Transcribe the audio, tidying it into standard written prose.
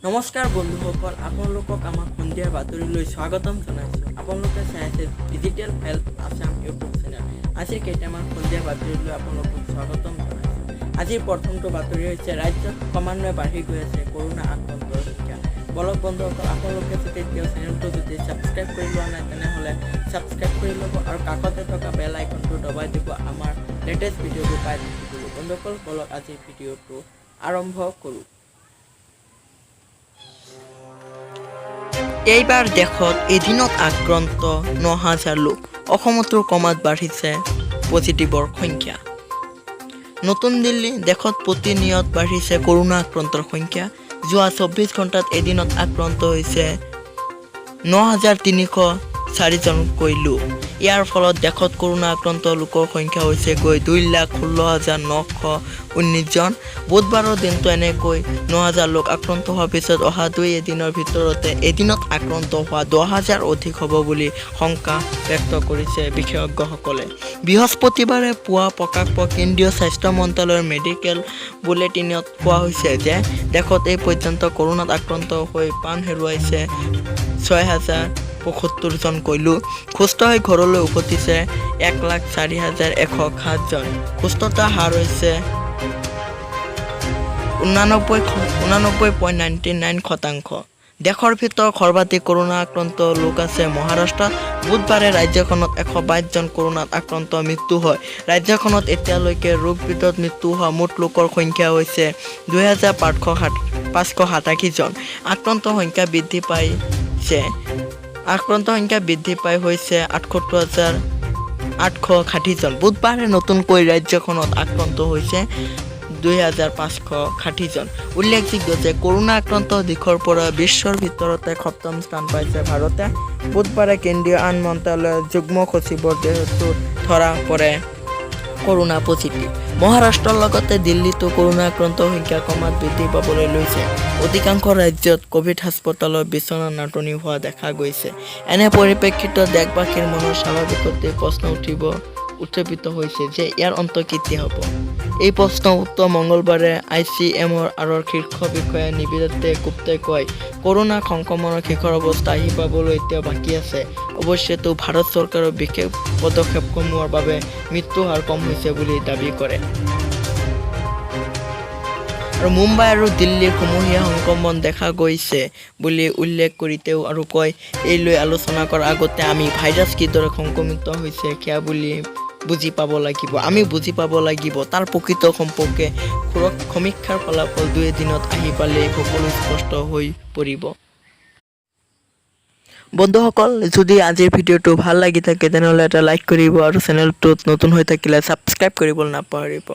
নমস্কাৰ বন্ধুসকল, আপোনালোকক আমাৰ সন্ধিয়াৰ বাতৰিলৈ স্বাগতম জনাইছোঁ। আপোনালোকে চাই আছে digital health Assam YouTube channel. আজিৰ কেইটামান সন্ধিয়াৰ বাতৰিলৈ আপোনালোকক স্বাগতম জনাইছোঁ। আজিৰ প্ৰথমটো বাতৰি হৈছে ৰাজ্যত ক্ৰমান্বয়ে বাঢ়ি গৈ আছে কৰোণা আক্ৰান্তৰ সংখ্যা। বলক বন্ধুসকল, আপোনালোকে যদি এতিয়াও চেনেলটো যদি ছাবস্ক্ৰাইব কৰি লোৱা নাই তেনেহ'লে ছাবস্ক্ৰাইব কৰি ল'ব আৰু কাষতে থকা বেল আইকনটো দবাই দিব আমাৰ লেটেষ্ট ভিডিঅ'বোৰ পাই থাকিবলৈ। বন্ধুসকল, বলক আজিৰ ভিডিঅ'টো আৰম্ভ কৰোঁ। এইবাৰ দেশত এদিনত আক্ৰান্ত ৯,০০০ লোক। অসমতো ক্ৰমাৎ বাঢ়িছে পজিটিভৰ সংখ্যা। নতুন দিল্লী, দেশত প্ৰতিনিয়ত বাঢ়িছে কৰোণা আক্ৰান্তৰ সংখ্যা। যোৱা ২৪ ঘণ্টাত এদিনত আক্ৰান্ত হৈছে ৯,৩০৪ জনকৈ লোক। ইয়াৰ ফলত দেশত কৰোণা আক্ৰান্ত লোকৰ সংখ্যা হৈছে গৈ ২,১৬,৯১৯ জন। বুধবাৰৰ দিনটো এনেকৈ ৯,০০০ লোক আক্ৰান্ত হোৱাৰ পিছত অহা ২ এদিনৰ ভিতৰতে এদিনত আক্ৰান্ত হোৱা ১০,০০০ অধিক হ'ব বুলি শংকা ব্যক্ত কৰিছে বিশেষজ্ঞসকলে। বৃহস্পতিবাৰে পুৱা প্ৰকাশ পোৱা কেন্দ্ৰীয় স্বাস্থ্য মন্ত্ৰালয়ৰ মেডিকেল বুলেটিনত কোৱা হৈছে যে দেশত এই পৰ্যন্ত কৰোণাত আক্ৰান্ত হৈ প্ৰাণ হেৰুৱাইছে ৬,০৭৫ জনকৈ লোক। সুস্থ হৈ ঘৰলৈ উভতিছে ১,০৪,১০৭ জন। সুস্থতাৰ হাৰ হৈছে ৮৯.৯৯%। দেশৰ ভিতৰত সৰ্বাধিক কৰোণা আক্ৰান্ত লোক আছে মহাৰাষ্ট্ৰত। বুধবাৰে ৰাজ্যখনত ১২২ জন কৰোণাত আক্ৰান্ত মৃত্যু হয়। ৰাজ্যখনত এতিয়ালৈকে ৰোগবিধত মৃত্যু হোৱা মুঠ লোকৰ সংখ্যা হৈছে ২,৫৮৭ জন। আক্ৰান্তৰ সংখ্যা বৃদ্ধি পাই হৈছে ৭৮,৮৬০ জন। বুধবাৰে নতুনকৈ ৰাজ্যখনত আক্ৰান্ত হৈছে ২,৫৬০ জন। উল্লেখযোগ্য যে কৰোণা আক্ৰান্ত দিশৰ পৰা বিশ্বৰ ভিতৰতে সপ্তম স্থান পাইছে ভাৰতে। বুধবাৰে কেন্দ্ৰীয় আইন মন্ত্ৰালয়ৰ যুগ্ম সচিবৰ দেহতো ধৰা পৰে কৰোণা পজিটিভ। মহাৰাষ্ট্ৰৰ লগতে দিল্লীতো কৰোণা আক্ৰান্তৰ সংখ্যা ক্ৰমাৎ বৃদ্ধি পাবলৈ লৈছে। অধিকাংশ ৰাজ্যত ক'ভিড হাস্পতালৰ বিচনাৰ নাটনি হোৱা দেখা গৈছে। এনে পৰিপ্ৰেক্ষিতত দেশবাসীৰ মনৰ স্বাভাৱিকতে প্ৰশ্ন উত্থাপিত হৈছে যে ইয়াৰ অন্ত কেতিয়া হ'ব। এই প্ৰশ্নৰ উত্তৰ মঙলবাৰে ICMৰ আৰৰ শীৰ্ষ বিষয়া নিবেদিতা গুপ্তাই কয়, কৰোণা সংক্ৰমণৰ শিখৰ অৱস্থা আহি পাবলৈ এতিয়াও বাকী আছে। অৱশ্যেতো ভাৰত চৰকাৰৰ বিশেষ পদক্ষেপসমূহৰ বাবে মৃত্যুৰ হাৰ কম হৈছে বুলি দাবী কৰে। আৰু মুম্বাই আৰু দিল্লীৰ সমূহীয়া সংক্ৰমণ দেখা গৈছে বুলি উল্লেখ কৰি তেওঁ আৰু কয়, এই লৈ আলোচনা কৰাৰ আগতে আমি ভাইৰাছ কিদৰে সংক্ৰমিত হৈছে সেয়া বুজি পাব লাগিব। আমি বুজি পাব লাগিব তাৰ প্ৰকৃত সম্পৰ্কে সমীক্ষাৰ ফলাফল ২ এদিনত আহি পালেই সকলো স্পষ্ট হৈ পৰিব। বন্ধুসকল, যদি আজিৰ ভিডিঅ'টো ভাল লাগি থাকে তেনেহ'লে এটা লাইক কৰিব আৰু চেনেলটোত নতুন হৈ থাকিলে ছাবস্ক্ৰাইব কৰিবলৈ নাপাহৰিব।